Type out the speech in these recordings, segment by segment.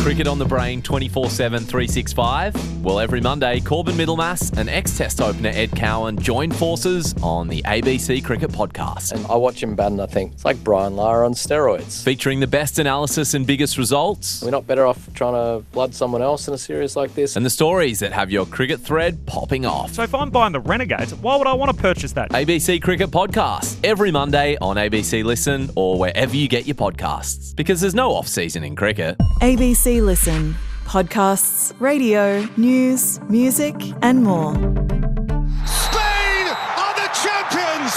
Cricket on the brain 24/7, 365. Well, every Monday, Corbin Middlemass and ex-Test opener Ed Cowan join forces on the ABC Cricket Podcast. And I watch him bat and I think, it's like Brian Lara on steroids. Featuring the best analysis and biggest results. We're not better off trying to blood someone else in a series like this. And the stories that have your cricket thread popping off. So if I'm buying the Renegade, why would I want to purchase that? ABC Cricket Podcast, every Monday on ABC Listen or wherever you get your podcasts. Because there's no off-season in cricket. ABC Listen. Podcasts, radio, news, music and more. Spain are the champions!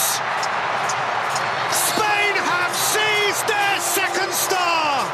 Spain have seized their second star!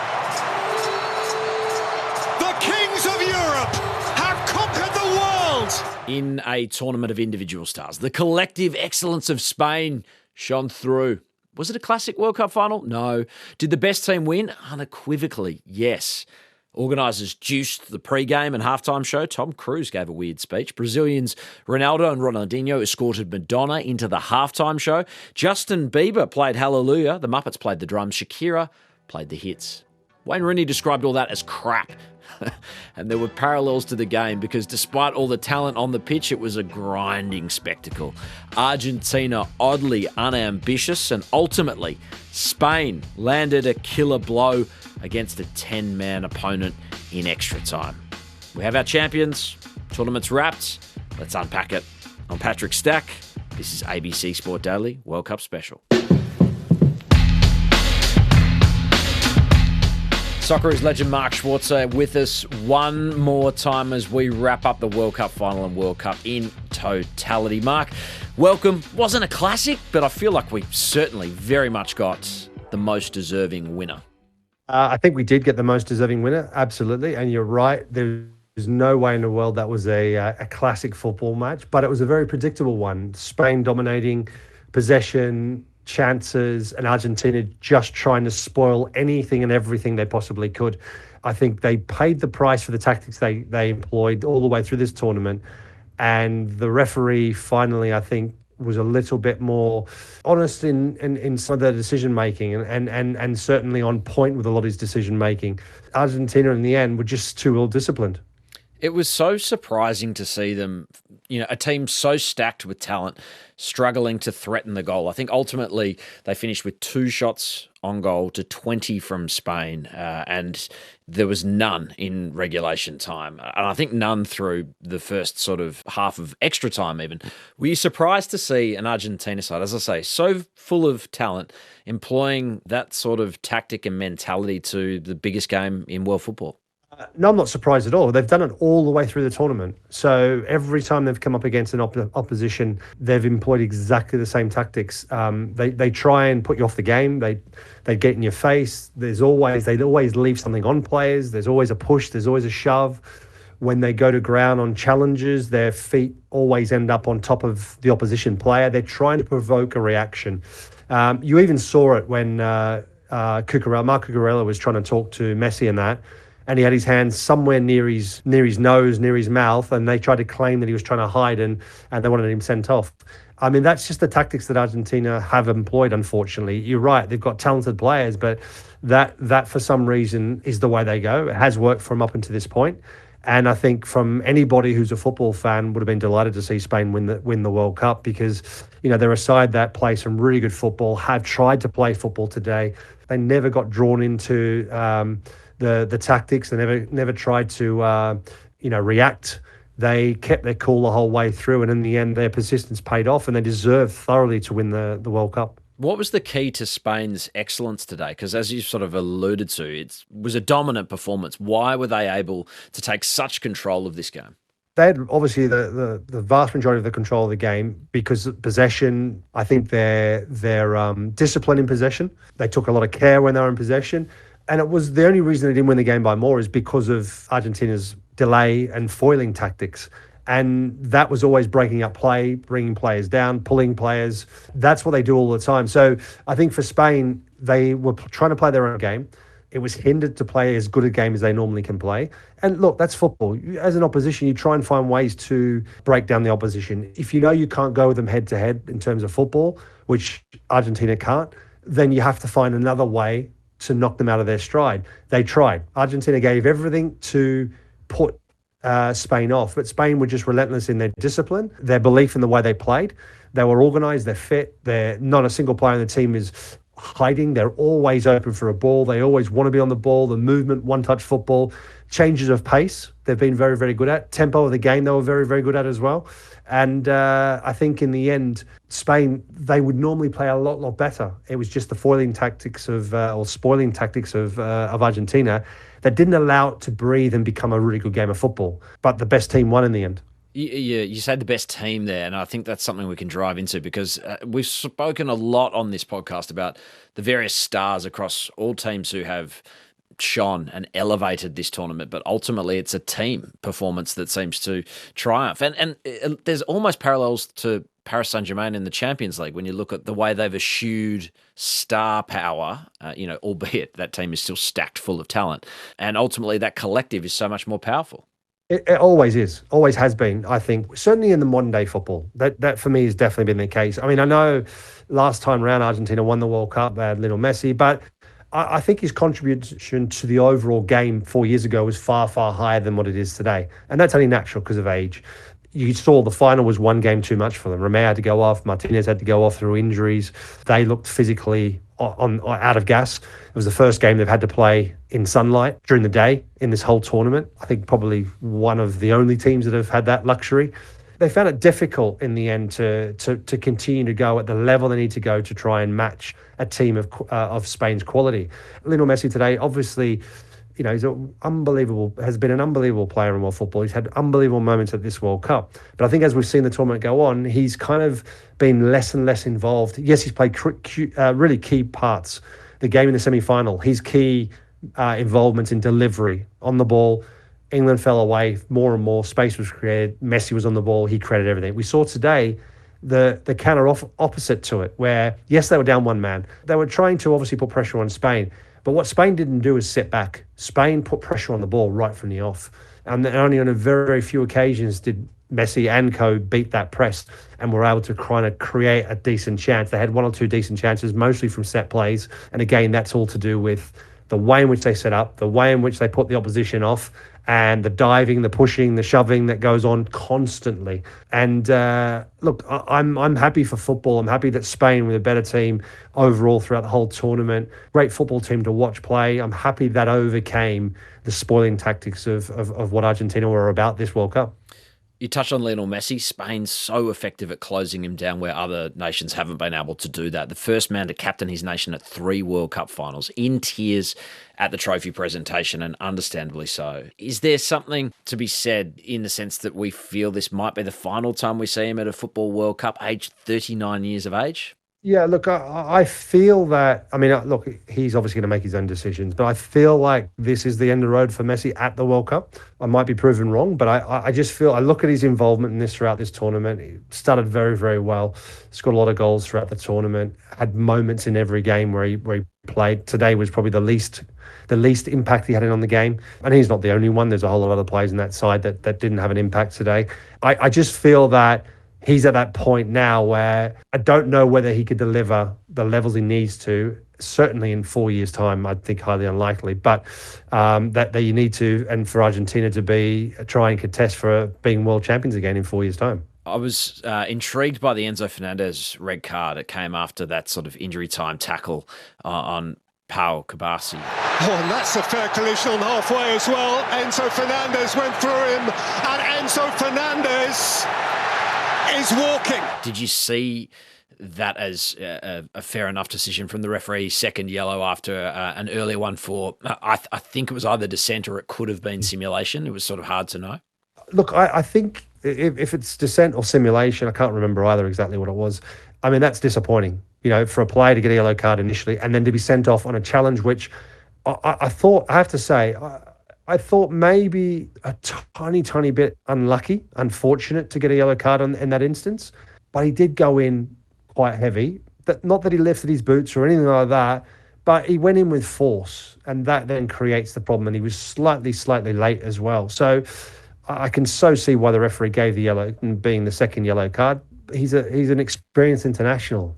The kings of Europe have conquered the world! In a tournament of individual stars, the collective excellence of Spain shone through. Was it a classic World Cup final? No. Did the best team win? Unequivocally, yes. Organisers juiced the pre-game and halftime show. Tom Cruise gave a weird speech. Brazilians Ronaldo and Ronaldinho escorted Madonna into the halftime show. Justin Bieber played Hallelujah. The Muppets played the drums. Shakira played the hits. Wayne Rooney described all that as crap. And there were parallels to the game because despite all the talent on the pitch, it was a grinding spectacle. Argentina oddly unambitious, and ultimately Spain landed a killer blow against a 10-man opponent in extra time. We have our champions. Tournament's wrapped. Let's unpack it. I'm Patrick Stack. This is ABC Sport Daily World Cup Special. Socceroos legend Mark Schwarzer with us one more time as we wrap up the World Cup final and World Cup in totality. Mark, welcome. Wasn't a classic, but I feel like we certainly very much got the most deserving winner. I think we did get the most deserving winner, absolutely. And you're right, there's no way in the world that was a classic football match, but it was a very predictable one. Spain dominating possession, chances, and Argentina just trying to spoil anything and everything they possibly could. I think they paid the price for the tactics they employed all the way through this tournament. And the referee finally, I think, was a little bit more honest in some of their decision making and certainly on point with a lot of his decision making. Argentina in the end were just too ill disciplined. It was so surprising to see them, a team so stacked with talent, struggling to threaten the goal. I think ultimately they finished with 2 shots on goal to 20 from Spain, and there was none in regulation time. And I think none through the first sort of half of extra time even. Were you surprised to see an Argentina side, as I say, so full of talent, employing that sort of tactic and mentality to the biggest game in world football? No, I'm not surprised at all. They've done it all the way through the tournament. So every time they've come up against an opposition, they've employed exactly the same tactics. They try and put you off the game. They get in your face. They always leave something on players. There's always a push. There's always a shove. When they go to ground on challenges, their feet always end up on top of the opposition player. They're trying to provoke a reaction. You even saw it when Mark Cucurella was trying to talk to Messi and that. And he had his hands somewhere near his nose, near his mouth, and they tried to claim that he was trying to hide, and they wanted him sent off. I mean, that's just the tactics that Argentina have employed, unfortunately. You're right, they've got talented players, but that for some reason is the way they go. It has worked for them up until this point. And I think from anybody who's a football fan would have been delighted to see Spain win the World Cup because, they're a side that play some really good football, have tried to play football today. They never got drawn into the tactics. They never tried to react. They kept their cool the whole way through, and in the end their persistence paid off, and they deserve thoroughly to win the World Cup. What was the key to Spain's excellence today? Because as you sort of alluded to, it was a dominant performance. Why were they able to take such control of this game? They had obviously the vast majority of the control of the game because of possession. I think their discipline in possession. They took a lot of care when they were in possession. And it was the only reason they didn't win the game by more is because of Argentina's delay and foiling tactics. And that was always breaking up play, bringing players down, pulling players. That's what they do all the time. So I think for Spain, they were trying to play their own game. It was hindered to play as good a game as they normally can play. And look, that's football. As an opposition, you try and find ways to break down the opposition. If you know you can't go with them head to head in terms of football, which Argentina can't, then you have to find another way to knock them out of their stride. They tried. Argentina gave everything to put Spain off, but Spain were just relentless in their discipline, their belief in the way they played. They were organised, they're fit, they're not a single player in the team is hiding. They're always open for a ball. They always want to be on the ball. The movement, one-touch football, changes of pace, they've been very, very good at. Tempo of the game, they were very, very good at as well. And I think in the end, Spain, they would normally play a lot better. It was just the spoiling tactics of Argentina that didn't allow it to breathe and become a really good game of football. But the best team won in the end. You say the best team there, and I think that's something we can drive into because we've spoken a lot on this podcast about the various stars across all teams who have shone and elevated this tournament, but ultimately it's a team performance that seems to triumph. And there's almost parallels to Paris Saint-Germain in the Champions League when you look at the way they've eschewed star power, albeit that team is still stacked full of talent. And ultimately that collective is so much more powerful. It always is, always has been, I think. Certainly in the modern day football, that for me has definitely been the case. I mean, I know last time around Argentina won the World Cup, they had Lionel Messi, but I think his contribution to the overall game 4 years ago was far, far higher than what it is today. And that's only natural because of age. You saw the final was one game too much for them. Romeo had to go off. Martinez had to go off through injuries. They looked physically out of gas. It was the first game they've had to play in sunlight during the day in this whole tournament. I think probably one of the only teams that have had that luxury. They found it difficult in the end to continue to go at the level they need to go to try and match a team of Spain's quality. Lionel Messi today, obviously, he's has been an unbelievable player in world football. He's had unbelievable moments at this World Cup. But I think as we've seen the tournament go on, he's kind of been less and less involved. Yes, he's played really key parts. The game in the semi-final, his key involvement in delivery on the ball. England fell away more and more. Space was created. Messi was on the ball. He created everything. We saw today the counter opposite to it, where, yes, they were down one man. They were trying to obviously put pressure on Spain. But what Spain didn't do is sit back. Spain put pressure on the ball right from the off. And only on a very, very few occasions did Messi and co beat that press and were able to kind of create a decent chance. They had one or two decent chances, mostly from set plays. And again, that's all to do with the way in which they set up, the way in which they put the opposition off, and the diving, the pushing, the shoving that goes on constantly. And look, I'm happy for football. I'm happy that Spain were the better team overall throughout the whole tournament. Great football team to watch play. I'm happy that overcame the spoiling tactics of what Argentina were about this World Cup. You touched on Lionel Messi. Spain's so effective at closing him down where other nations haven't been able to do that. The first man to captain his nation at 3 World Cup finals, in tears at the trophy presentation, and understandably so. Is there something to be said in the sense that we feel this might be the final time we see him at a Football World Cup, aged 39 years of age? Yeah, look, I feel that, look, he's obviously going to make his own decisions, but I feel like this is the end of the road for Messi at the World Cup. I might be proven wrong, but I just feel, I look at his involvement in this throughout this tournament. He started very, very well, scored a lot of goals throughout the tournament, had moments in every game where he played. Today was probably the least impact he had on the game. And he's not the only one. There's a whole lot of other players in that side that didn't have an impact today. I just feel that he's at that point now where I don't know whether he could deliver the levels he needs to. Certainly in 4 years' time, I think highly unlikely. But that you need to, and for Argentina to try and contest for being world champions again in 4 years' time. I was intrigued by the Enzo Fernandez red card. It came after that sort of injury time tackle on Pau Kabasi. Oh, and that's a fair collision on halfway as well. Enzo Fernandez went through him, and Enzo Fernandez is walking. Did you see that as a fair enough decision from the referee? Second yellow after an earlier one for, I think it was either dissent or it could have been simulation. It was sort of hard to know. Look, I think if it's dissent or simulation, I can't remember either exactly what it was. That's disappointing, for a player to get a yellow card initially and then to be sent off on a challenge, which I thought, I have to say, I thought maybe a tiny bit unfortunate to get a yellow card in that instance, but he did go in quite heavy. Not that he lifted his boots or anything like that, but he went in with force, and that then creates the problem. And he was slightly late as well. So I can so see why the referee gave the yellow, and being the second yellow card. He's an experienced international.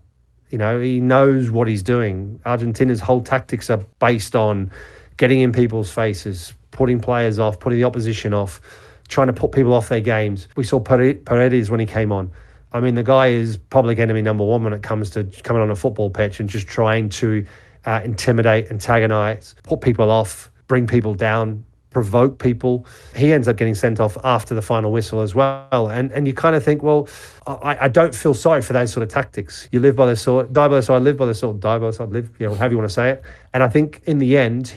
You know, he knows what he's doing. Argentina's whole tactics are based on getting in people's faces, putting players off, putting the opposition off, trying to put people off their games. We saw Paredes when he came on. I mean, the guy is public enemy number one when it comes to coming on a football pitch and just trying to intimidate, antagonize, put people off, bring people down, provoke people. He ends up getting sent off after the final whistle as well. And you kind of think, well, I don't feel sorry for those sort of tactics. You live by the sword, die by the sword, live by the sword, die by the sword, live, you know, however you want to say it. And I think in the end,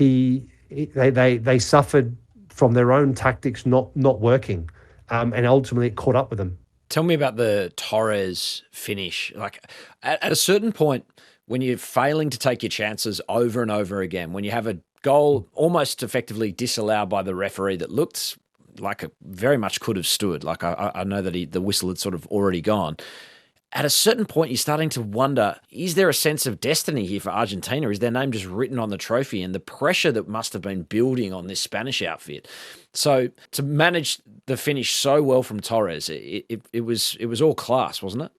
they suffered from their own tactics not working. And ultimately it caught up with them. Tell me about the Torres finish. Like at a certain point, when you're failing to take your chances over and over again, when you have a goal almost effectively disallowed by the referee that looked like it very much could have stood. Like I know that the whistle had sort of already gone. At a certain point, you're starting to wonder, is there a sense of destiny here for Argentina? Is their name just written on the trophy? And the pressure that must have been building on this Spanish outfit. So to manage the finish so well from Torres, it was all class, wasn't it?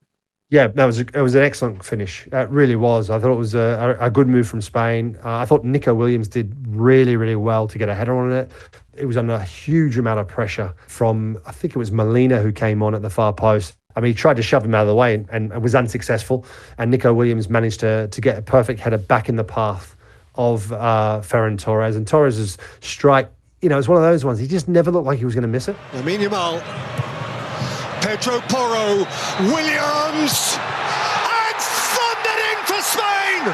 Yeah, it was an excellent finish. It really was. I thought it was a good move from Spain. I thought Nico Williams did really, really well to get a header on it. It was under a huge amount of pressure from, I think it was Molina who came on at the far post. I mean, he tried to shove him out of the way and was unsuccessful. And Nico Williams managed to get a perfect header back in the path of Ferran Torres. And Torres' strike, you know, it's one of those ones. He just never looked like he was going to miss it. Lamine Yamal, Pedro Porro, Williams, and thundered in for Spain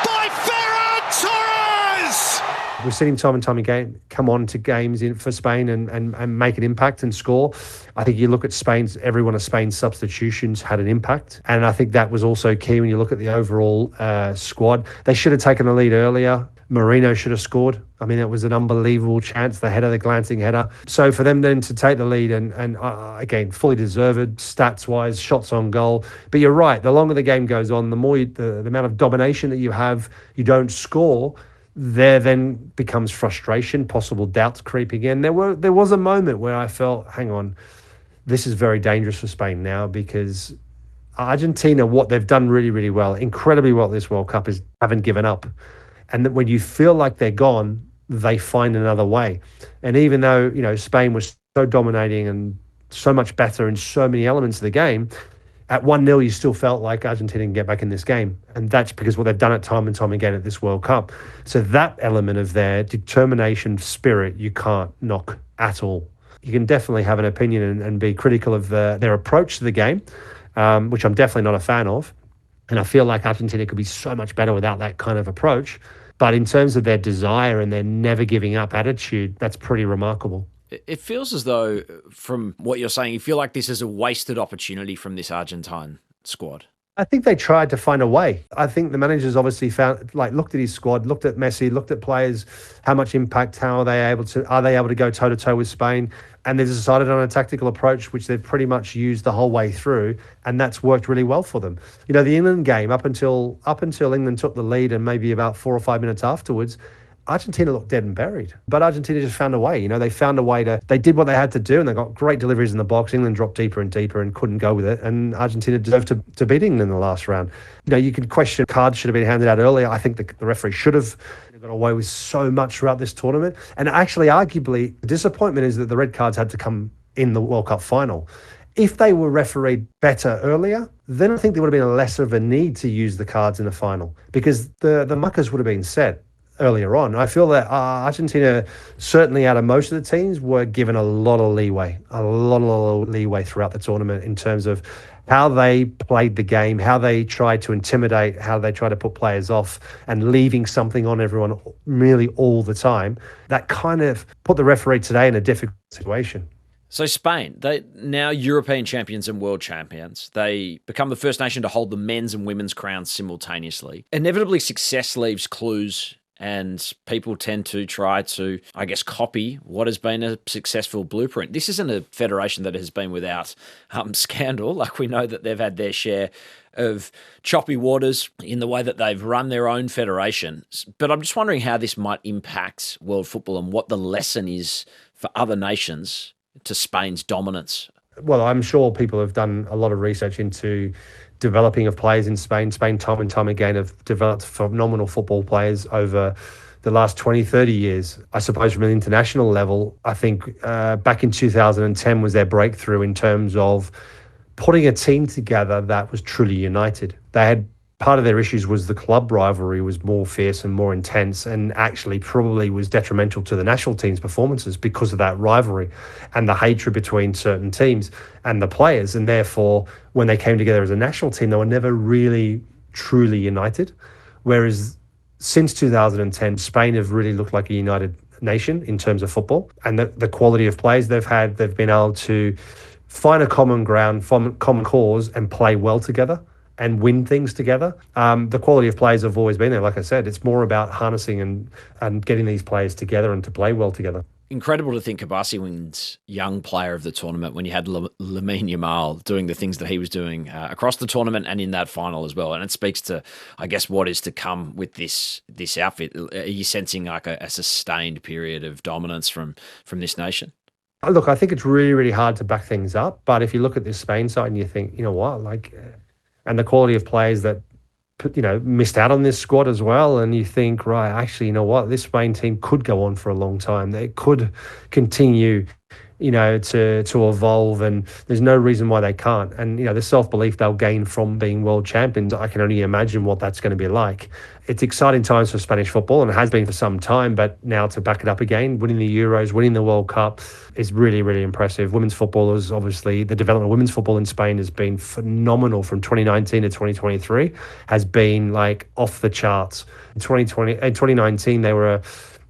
by Ferran Torres! We've seen him time and time again come on to games for Spain and make an impact and score. I think you look at every one of Spain's substitutions had an impact. And I think that was also key when you look at the overall squad. They should have taken the lead earlier. Marino should have scored. I mean, it was an unbelievable chance, the header, the glancing header. So for them then to take the lead and again, fully deserved stats-wise, shots on goal. But you're right, the longer the game goes on, the more the amount of domination that you have, you don't score, there then becomes frustration, possible doubts creeping in. There was a moment where I felt, hang on, this is very dangerous for Spain now, because Argentina, what they've done really, really well, incredibly well this World Cup, is haven't given up. And that when you feel like they're gone, they find another way. And even though, you know, Spain was so dominating and so much better in so many elements of the game, at 1-0, you still felt like Argentina can get back in this game. And that's because what they've done it time and time again at this World Cup. So that element of their determination, spirit, you can't knock at all. You can definitely have an opinion and be critical of their approach to the game, which I'm definitely not a fan of. And I feel like Argentina could be so much better without that kind of approach. But in terms of their desire and their never giving up attitude, that's pretty remarkable. It feels as though, from what you're saying, you feel like this is a wasted opportunity from this Argentine squad. I think they tried to find a way. I think the managers obviously looked at his squad, looked at Messi, looked at players, how much impact, are they able to go toe to toe with Spain? And they've decided on a tactical approach, which they've pretty much used the whole way through. And that's worked really well for them. You know, the England game, up until England took the lead and maybe about 4 or 5 minutes afterwards, Argentina looked dead and buried. But Argentina just found a way. You know, they found a way they did what they had to do, and they got great deliveries in the box. England dropped deeper and deeper and couldn't go with it. And Argentina deserved to beat England in the last round. You know, you could question cards should have been handed out earlier. I think the referee should have. They got away with so much throughout this tournament. And actually, arguably, the disappointment is that the red cards had to come in the World Cup final. If they were refereed better earlier, then I think there would have been less of a need to use the cards in the final, because the muckers would have been set earlier on. I feel that Argentina, certainly out of most of the teams, were given a lot of leeway throughout the tournament in terms of how they played the game, how they tried to intimidate, how they tried to put players off, and leaving something on everyone really all the time. That kind of put the referee today in a difficult situation. So Spain, they now European champions and world champions. They become the first nation to hold the men's and women's crowns simultaneously. Inevitably, success leaves clues, and people tend to try to, I guess, copy what has been a successful blueprint. This isn't a federation that has been without scandal. Like, we know that they've had their share of choppy waters in the way that they've run their own federation. But I'm just wondering how this might impact world football and what the lesson is for other nations to Spain's dominance. well, I'm sure people have done a lot of research into developing of players in Spain. Spain, time and time again, have developed phenomenal football players over the last 20, 30 years. I suppose from an international level, I think back in 2010 was their breakthrough in terms of putting a team together that was truly united. They had part of their issues was the club rivalry was more fierce and more intense, and actually probably was detrimental to the national team's performances because of that rivalry and the hatred between certain teams and the players. And therefore, when they came together as a national team, they were never really truly united. Whereas since 2010, Spain have really looked like a united nation in terms of football, and the quality of players they've had. They've been able to find a common ground, common cause, and play well together and win things together. The quality of players have always been there. Like I said, it's more about harnessing and getting these players together and to play well together. Incredible to think Kabasi wins Young Player of the Tournament when you had Lamine Yamal doing the things that he was doing across the tournament and in that final as well. And it speaks to, I guess, what is to come with this outfit. Are you sensing like a sustained period of dominance from this nation? Look, I think it's really, really hard to back things up. But if you look at this Spain side and you think, you know what, and the quality of players that, missed out on this squad as well. And you think, right, actually, you know what, this Spain team could go on for a long time. They could continue, to evolve, and there's no reason why they can't. And, the self-belief they'll gain from being world champions, I can only imagine what that's going to be like. It's exciting times for Spanish football, and it has been for some time, but now to back it up again, winning the Euros, winning the World Cup is really, really impressive. Women's footballers, obviously, the development of women's football in Spain has been phenomenal from 2019 to 2023, has been off the charts. In 2019, they were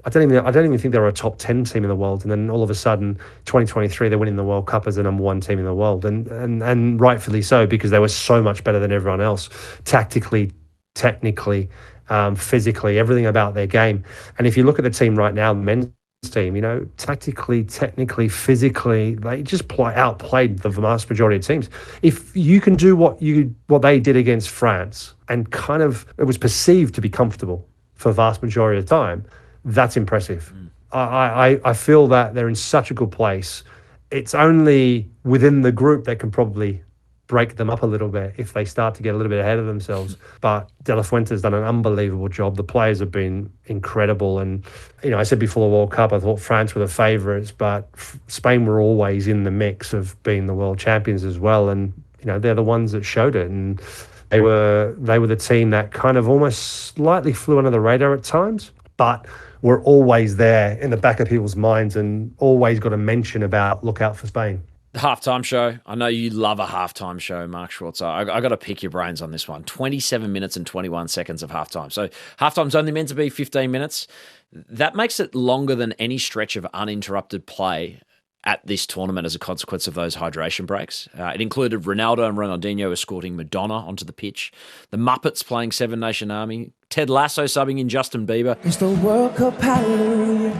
I don't even think they were a top 10 team in the world. And then all of a sudden, 2023, they're winning the World Cup as the number one team in the world. And rightfully so, because they were so much better than everyone else, tactically, technically, physically, everything about their game. And if you look at the team right now, the men's team, tactically, technically, physically, they just outplayed the vast majority of teams. If you can do what they did against France, and kind of it was perceived to be comfortable for the vast majority of the time, that's impressive. I feel that they're in such a good place. It's only within the group that can probably break them up a little bit if they start to get a little bit ahead of themselves. But De La Fuente's done an unbelievable job. The players have been incredible. And, I said before the World Cup, I thought France were the favourites, but Spain were always in the mix of being the world champions as well. And, they're the ones that showed it. And they were the team that kind of almost slightly flew under the radar at times, but we're always there in the back of people's minds and always got a mention about look out for Spain. The halftime show. I know you love a halftime show, Mark Schwarzer. I got to pick your brains on this one. 27 minutes and 21 seconds of halftime. So halftime's only meant to be 15 minutes. That makes it longer than any stretch of uninterrupted play at this tournament as a consequence of those hydration breaks. It included Ronaldo and Ronaldinho escorting Madonna onto the pitch, the Muppets playing Seven Nation Army, Ted Lasso subbing in Justin Bieber. It's the World Cup, hallelujah.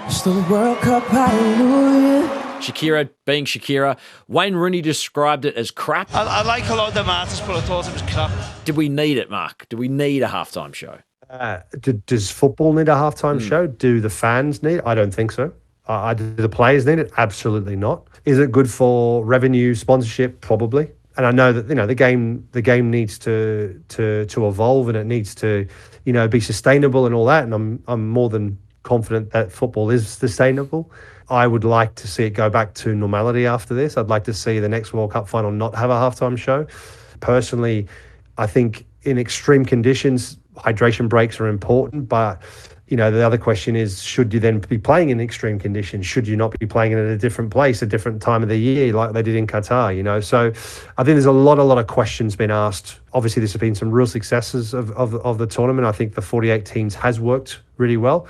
It's the World Cup, hallelujah. Shakira being Shakira. Wayne Rooney described it as crap. I like a lot of the matters, but I thought it was crap. Did we need it, Mark? Do we need a halftime show? Does football need a halftime show? Do the fans need it? I don't think so. Do the players need it? Absolutely not. Is it good for revenue, sponsorship? Probably. And I know that the game needs to evolve, and it needs to be sustainable and all that. And I'm more than confident that football is sustainable. I would like to see it go back to normality after this. I'd like to see the next World Cup final not have a halftime show. Personally, I think in extreme conditions, hydration breaks are important, but the other question is, should you then be playing in extreme conditions? Should you not be playing it at a different place, a different time of the year, like they did in Qatar? So I think there's a lot of questions being asked. Obviously, there's been some real successes of the tournament. I think the 48 teams has worked really well,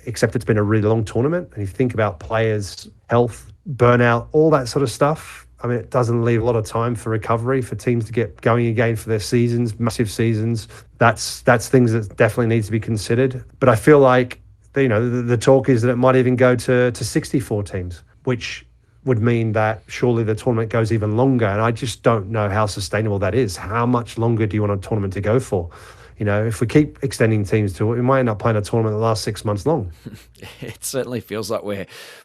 except it's been a really long tournament. And if you think about players' health, burnout, all that sort of stuff, I mean, it doesn't leave a lot of time for recovery, for teams to get going again for their seasons, massive seasons. That's things that definitely needs to be considered. But I feel like, the talk is that it might even go to 64 teams, which would mean that surely the tournament goes even longer. And I just don't know how sustainable that is. How much longer do you want a tournament to go for? If we keep extending teams to it, we might end up playing a tournament that lasts 6 months long. It certainly feels like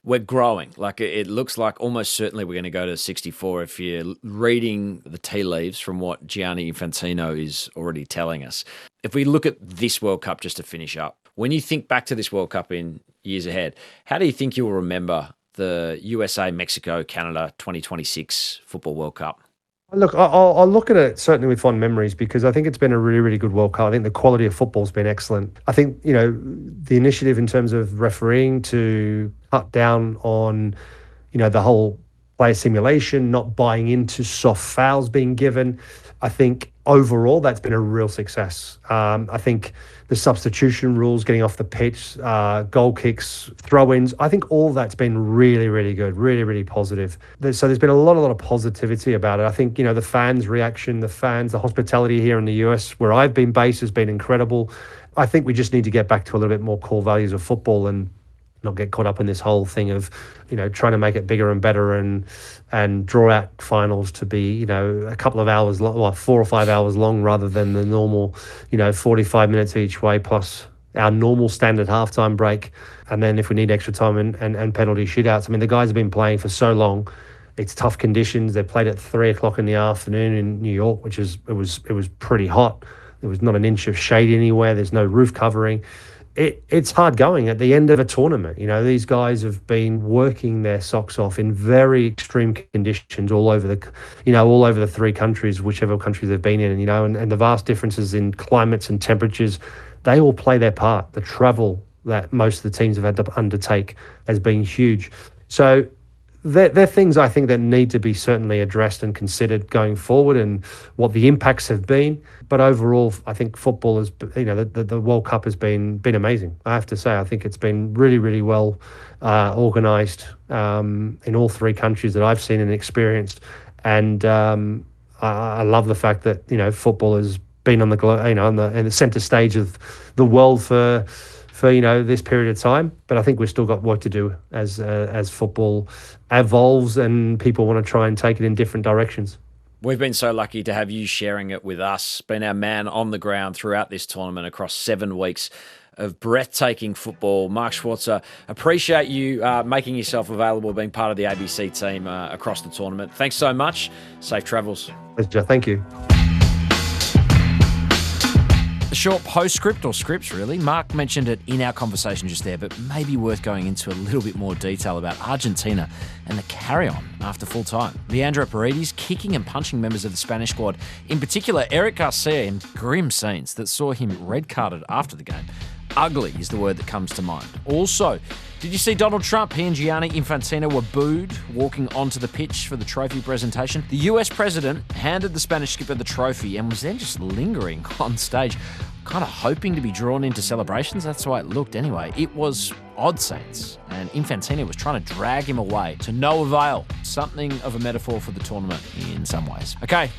we're growing. Like it looks like almost certainly we're going to go to 64 if you're reading the tea leaves from what Gianni Infantino is already telling us. If we look at this World Cup just to finish up, when you think back to this World Cup in years ahead, how do you think you'll remember the USA, Mexico, Canada 2026 Football World Cup? Look, I'll look at it certainly with fond memories because I think it's been a really, really good World Cup. I think the quality of football's been excellent. I think, the initiative in terms of refereeing to cut down on, the whole player simulation, not buying into soft fouls being given. I think overall that's been a real success. I think the substitution rules, getting off the pitch, goal kicks, throw-ins, I think all that's been really, really good, really, really positive. So there's been a lot of positivity about it. I think, the fans' reaction, the hospitality here in the US, where I've been based, has been incredible. I think we just need to get back to a little bit more core values of football and not get caught up in this whole thing of, trying to make it bigger and better and draw out finals to be, a couple of hours long, 4 or 5 hours long rather than the normal, 45 minutes each way plus our normal standard halftime break. And then if we need extra time and penalty shootouts. I mean, the guys have been playing for so long. It's tough conditions. They played at 3:00 in the afternoon in New York, which is, it was pretty hot. There was not an inch of shade anywhere. There's no roof covering. It's hard going at the end of a tournament. These guys have been working their socks off in very extreme conditions all over the 3 countries, whichever countries they've been in, and the vast differences in climates and temperatures, they all play their part. The travel that most of the teams have had to undertake has been huge. So they're things I think that need to be certainly addressed and considered going forward and what the impacts have been. But overall, I think football has, the World Cup has been amazing. I have to say, I think it's been really, really well organised in all 3 countries that I've seen and experienced. And I love the fact that, football has been on in the centre stage of the world for this period of time, but I think we've still got work to do as football evolves and people want to try and take it in different directions. We've been so lucky to have you sharing it with us, been our man on the ground throughout this tournament across 7 weeks of breathtaking football. Mark Schwarzer, appreciate you making yourself available, being part of the ABC team across the tournament. Thanks so much. Safe travels. Pleasure. Thank you. A short postscript or scripts, really. Mark mentioned it in our conversation just there, but maybe worth going into a little bit more detail about Argentina and the carry-on after full time. Leandro Paredes kicking and punching members of the Spanish squad. In particular, Eric Garcia in grim scenes that saw him red-carded after the game. Ugly is the word that comes to mind. Also, did you see Donald Trump? He and Gianni Infantino were booed walking onto the pitch for the trophy presentation. The US president handed the Spanish skipper the trophy and was then just lingering on stage, kind of hoping to be drawn into celebrations. That's the way it looked anyway. It was odd scenes, and Infantino was trying to drag him away to no avail. Something of a metaphor for the tournament in some ways. Okay.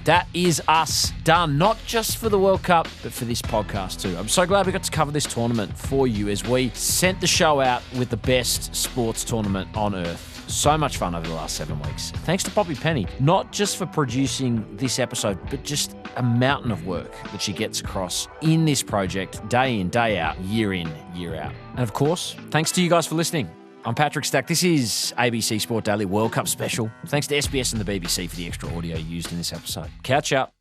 That is us done, not just for the World Cup, but for this podcast too. I'm so glad we got to cover this tournament for you as we sent the show out with the best sports tournament on earth. So much fun over the last 7 weeks. Thanks to Poppy Penny, not just for producing this episode, but just a mountain of work that she gets across in this project, day in, day out, year in, year out. And of course, thanks to you guys for listening. I'm Patrick Stack. This is ABC Sport Daily World Cup Special. Thanks to SBS and the BBC for the extra audio used in this episode. Catch up.